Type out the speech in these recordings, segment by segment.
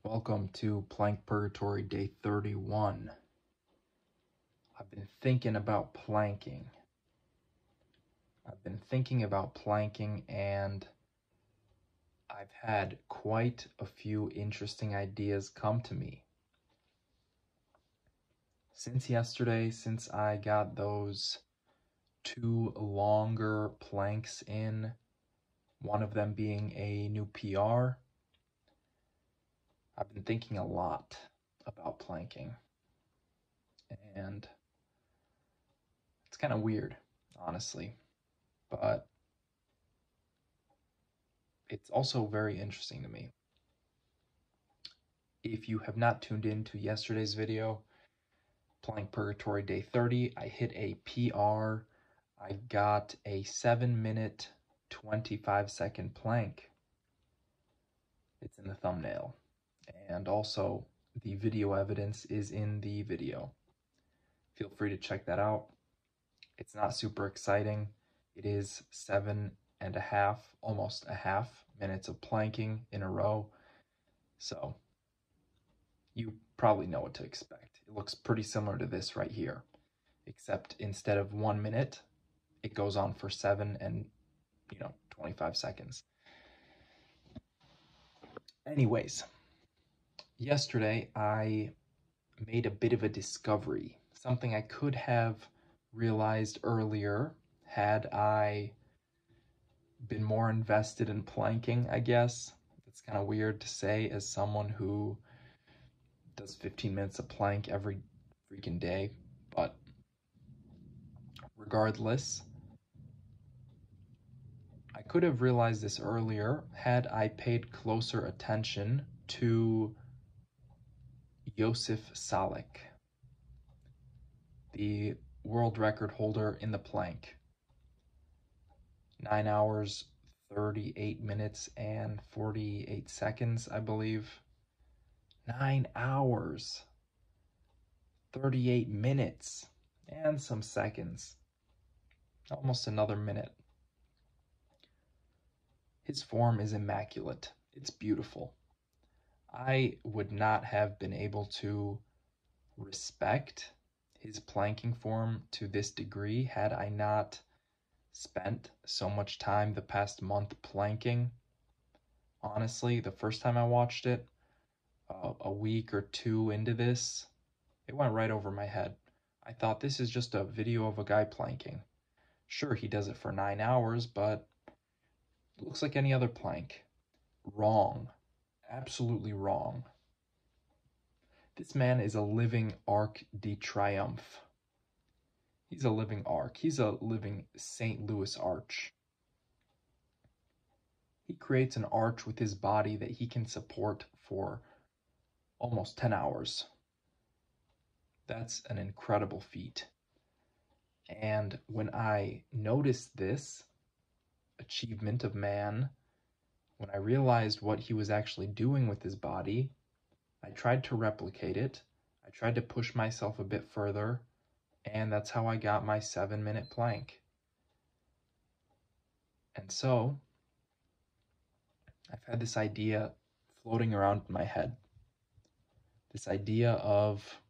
Welcome to Plank Purgatory Day 31. I've been thinking about planking. And I've had quite a few interesting ideas come to me. Since yesterday, since I got those two longer planks in, one of them being a new PR, I've been thinking a lot about planking. And it's kind of weird, honestly, but it's also very interesting to me. If you have not tuned in to yesterday's video, Plank Purgatory Day 30, I hit a PR. I got a 7-minute, 25-second plank. It's in the thumbnail. And also, the video evidence is in the video. Feel free to check that out. It's not super exciting. It is 7.5, almost a half minutes of planking in a row. So you probably know what to expect. It looks pretty similar to this right here, except instead of 1 minute, it goes on for 7 and 25 seconds. Anyways, yesterday I made a bit of a discovery, something I could have realized earlier had I been more invested in planking, I guess. It's kind of weird to say as someone who does 15 minutes of plank every freaking day, but regardless, I could have realized this earlier had I paid closer attention to Josef Salek, the world record holder in the plank. 9 hours, 38 minutes, and 48 seconds, I believe. 9 hours, 38 minutes, and some seconds. Almost another minute. His form is immaculate. It's beautiful. I would not have been able to respect his planking form to this degree had I not spent so much time the past month planking. Honestly, the first time I watched it, a week or two into this, it went right over my head. I thought this is just a video of a guy planking. Sure, he does it for 9 hours, but it looks like any other plank. Wrong. Absolutely wrong. This man is a living Arc de Triomphe. He's a living arc. He's a living St. Louis arch. He creates an arch with his body that he can support for almost 10 hours. That's an incredible feat. And when I noticed this achievement of man, when I realized what he was actually doing with his body, I tried to replicate it. I tried to push myself a bit further, and that's how I got my 7-minute plank. And so, I've had this idea floating around in my head. This idea of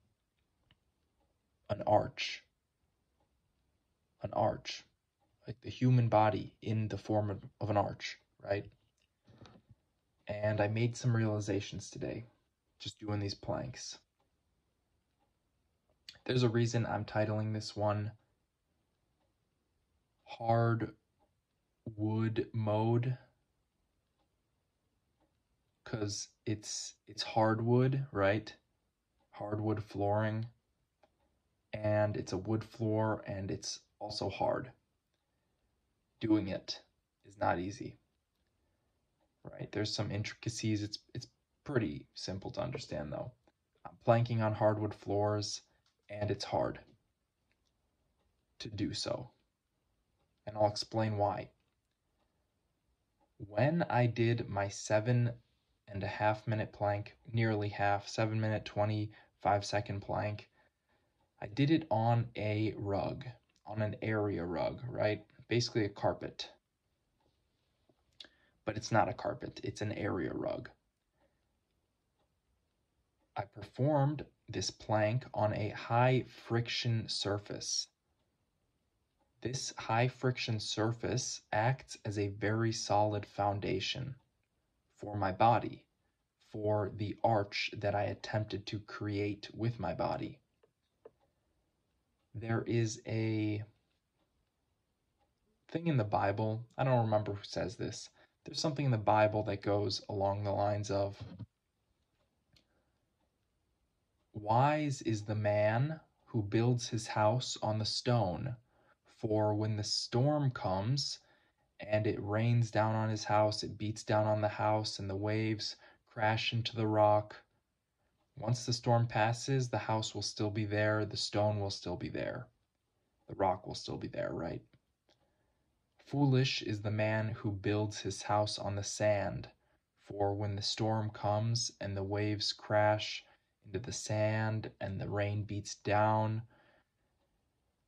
an arch. An arch. Like the human body in the form of an arch, right? And I made some realizations today, just doing these planks. There's a reason I'm titling this one Hard Wood Mode, because it's hardwood, right? Hardwood flooring, and it's a wood floor, and it's also hard. Doing it is not easy, right? There's some intricacies. It's pretty simple to understand, though. I'm planking on hardwood floors, and it's hard to do so, and I'll explain why. When I did my 7.5-minute plank, nearly half, 7-minute, 25-second plank, I did it on a rug, on an area rug, right? Basically a carpet. But it's not a carpet, it's an area rug. I performed this plank on a high friction surface. This high friction surface acts as a very solid foundation for my body, for the arch that I attempted to create with my body. There is a thing in the Bible, I don't remember who says this. There's something in the Bible that goes along the lines of, wise is the man who builds his house on the stone, for when the storm comes and it rains down on his house, it beats down on the house, and the waves crash into the rock. Once the storm passes, the house will still be there, the stone will still be there, the rock will still be there, right? Foolish is the man who builds his house on the sand, for when the storm comes and the waves crash into the sand and the rain beats down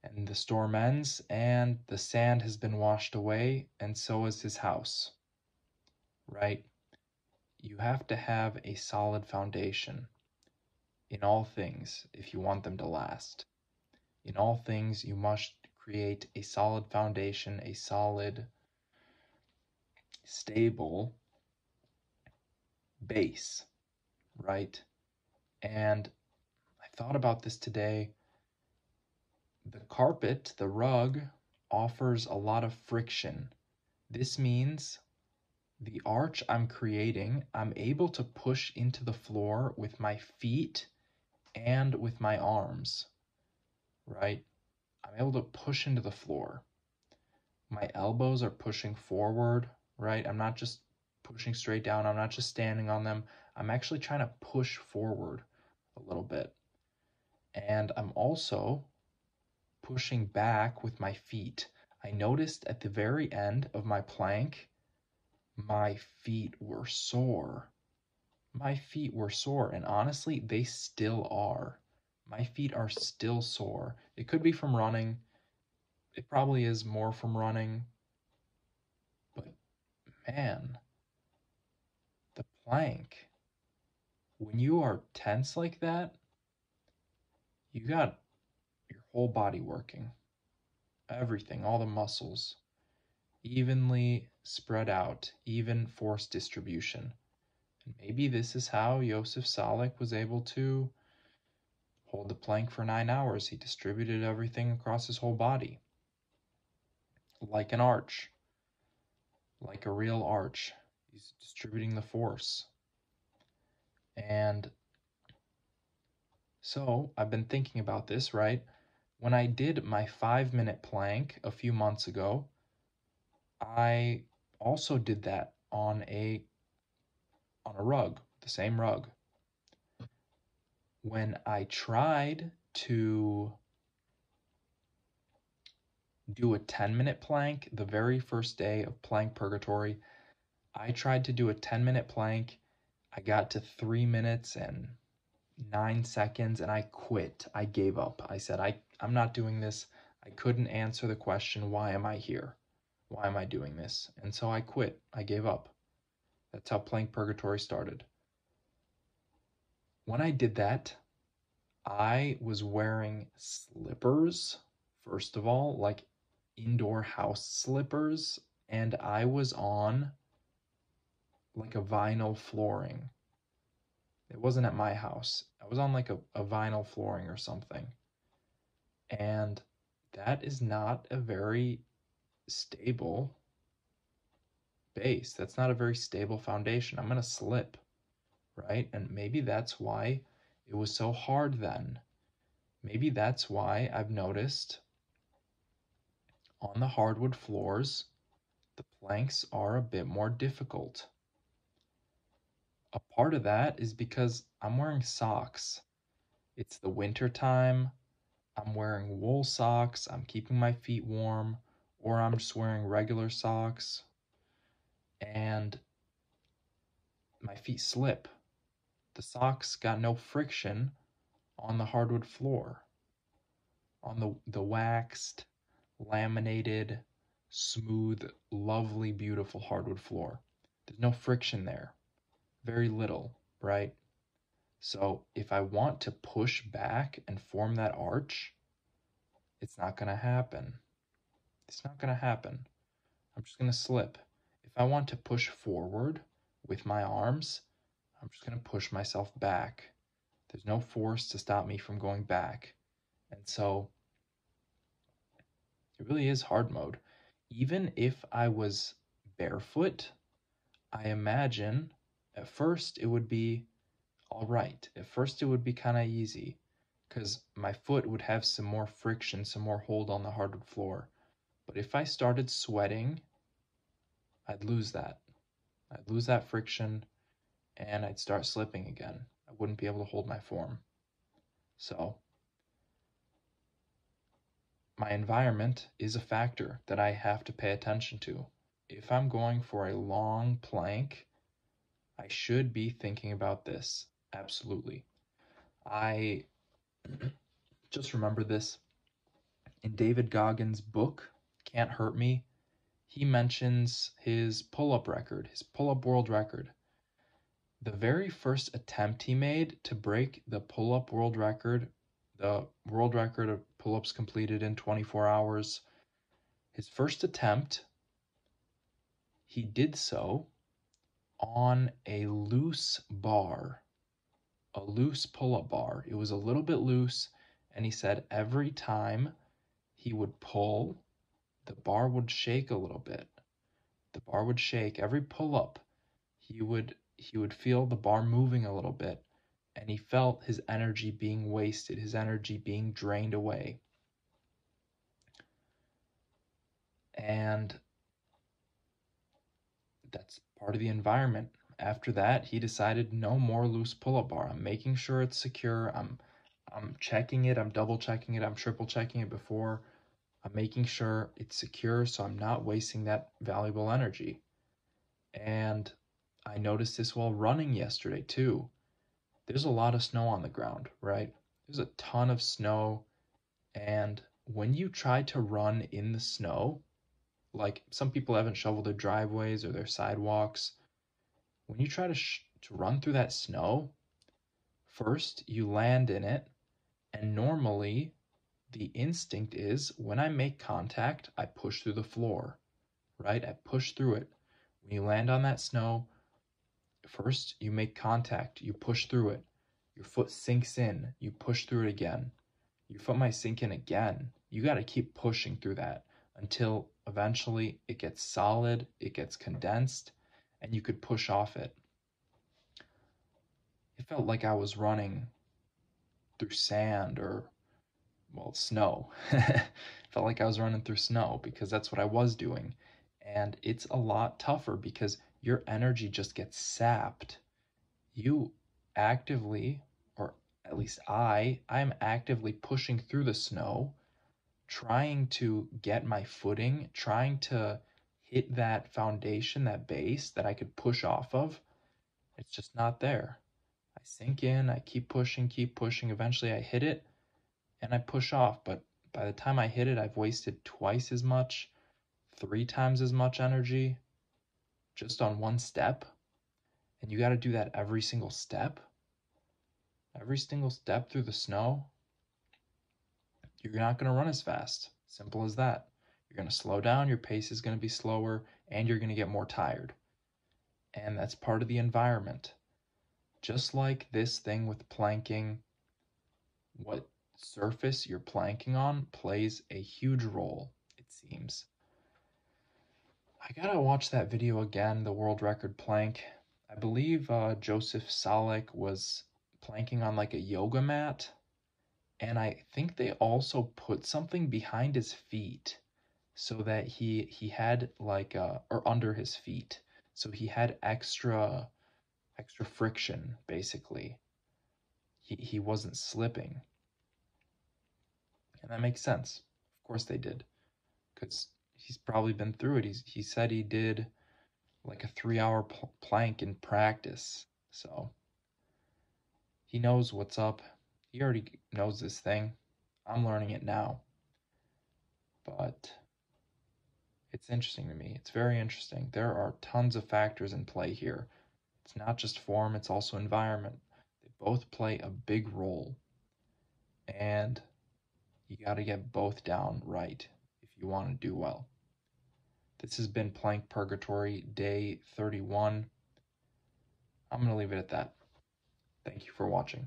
and the storm ends and the sand has been washed away and so is his house, right? You have to have a solid foundation in all things if you want them to last. In all things, you must create a solid foundation, a solid, stable base, right? And I thought about this today. The carpet, the rug, offers a lot of friction. This means the arch I'm creating, I'm able to push into the floor with my feet and with my arms, right? I'm able to push into the floor. My elbows are pushing forward, right? I'm not just pushing straight down. I'm not just standing on them. I'm actually trying to push forward a little bit. And I'm also pushing back with my feet. I noticed at the very end of my plank, my feet were sore. My feet were sore, and honestly, they still are. My feet are still sore. It could be from running. It probably is more from running. But man, the plank, when you are tense like that, you got your whole body working. Everything, all the muscles, evenly spread out, even force distribution. And maybe this is how Josef Salek was able to hold the plank for 9 hours. He distributed everything across his whole body. Like an arch. Like a real arch. He's distributing the force. And so I've been thinking about this, right? When I did my 5-minute plank a few months ago, I also did that on a rug, the same rug. When I tried to do a 10-minute plank the very first day of Plank Purgatory, I tried to do a 10-minute plank. I got to 3 minutes and 9 seconds and I quit. I gave up. I said, I'm not doing this. I couldn't answer the question, why am I here? Why am I doing this? And so I quit. I gave up. That's how Plank Purgatory started. When I did that, I was wearing slippers, first of all, like indoor house slippers, and I was on like a vinyl flooring. It wasn't at my house. I was on like a vinyl flooring or something. And that is not a very stable base. That's not a very stable foundation. I'm going to slip, right? And maybe that's why it was so hard then. Maybe that's why I've noticed on the hardwood floors, the planks are a bit more difficult. A part of that is because I'm wearing socks. It's the winter time. I'm wearing wool socks. I'm keeping my feet warm, or I'm just wearing regular socks. And my feet slip. The socks got no friction on the hardwood floor, on the waxed, laminated, smooth, lovely, beautiful hardwood floor. There's no friction there. Very little, right? So if I want to push back and form that arch, it's not going to happen. It's not going to happen. I'm just going to slip. If I want to push forward with my arms, I'm just going to push myself back. There's no force to stop me from going back. And so it really is hard mode. Even if I was barefoot, I imagine at first it would be all right. At first it would be kind of easy because my foot would have some more friction, some more hold on the hardwood floor. But if I started sweating, I'd lose that. I'd lose that friction and I'd start slipping again. I wouldn't be able to hold my form. So my environment is a factor that I have to pay attention to. If I'm going for a long plank, I should be thinking about this. Absolutely. I just remember this in David Goggins' book, Can't Hurt Me. He mentions his pull-up record, his pull-up world record. The very first attempt he made to break the pull-up world record, the world record of pull-ups completed in 24 hours, his first attempt, he did so on a loose bar, a loose pull-up bar. It was a little bit loose, and he said every time he would pull, the bar would shake a little bit. The bar would shake. Every pull-up, he would feel the bar moving a little bit, and he felt his energy being wasted, his energy being drained away. And that's part of the environment. After that, he decided no more loose pull-up bar. I'm making sure it's secure. I'm checking it. I'm double checking it. I'm triple checking it before. I'm making sure it's secure so I'm not wasting that valuable energy. And I noticed this while running yesterday too. There's a lot of snow on the ground, right? There's a ton of snow. And when you try to run in the snow, like some people haven't shoveled their driveways or their sidewalks, when you try to run through that snow, first you land in it, and normally the instinct is when I make contact, I push through the floor, right? I push through it. When you land on that snow, first you make contact, you push through it. Your foot sinks in, you push through it again. Your foot might sink in again. You got to keep pushing through that until eventually it gets solid, it gets condensed, and you could push off it. It felt like I was running through sand or, well, snow. It felt like I was running through snow because that's what I was doing. And it's a lot tougher because your energy just gets sapped. You actively, or at least I'm actively pushing through the snow, trying to get my footing, trying to hit that foundation, that base that I could push off of. It's just not there. I sink in, I keep pushing, eventually I hit it and I push off, but by the time I hit it, I've wasted twice as much, 3 times as much energy just on one step. And you got to do that every single step through the snow. You're not going to run as fast. Simple as that. You're going to slow down, your pace is going to be slower, and you're going to get more tired. And that's part of the environment. Just like this thing with planking, what surface you're planking on plays a huge role, it seems. I gotta watch that video again, the world record plank. I believe Joseph Salek was planking on like a yoga mat, and I think they also put something behind his feet so that he had like or under his feet, so he had extra friction basically. He wasn't slipping, and that makes sense. Of course they did, because he's probably been through it. He said he did like a 3-hour plank in practice, so he knows what's up. He already knows this thing. I'm learning it now, but it's interesting to me. It's very interesting. There are tons of factors in play here. It's not just form, it's also environment. They Both play a big role, and you got to get both down right if you want to do well. This has been Plank Purgatory, day 31. I'm going to leave it at that. Thank you for watching.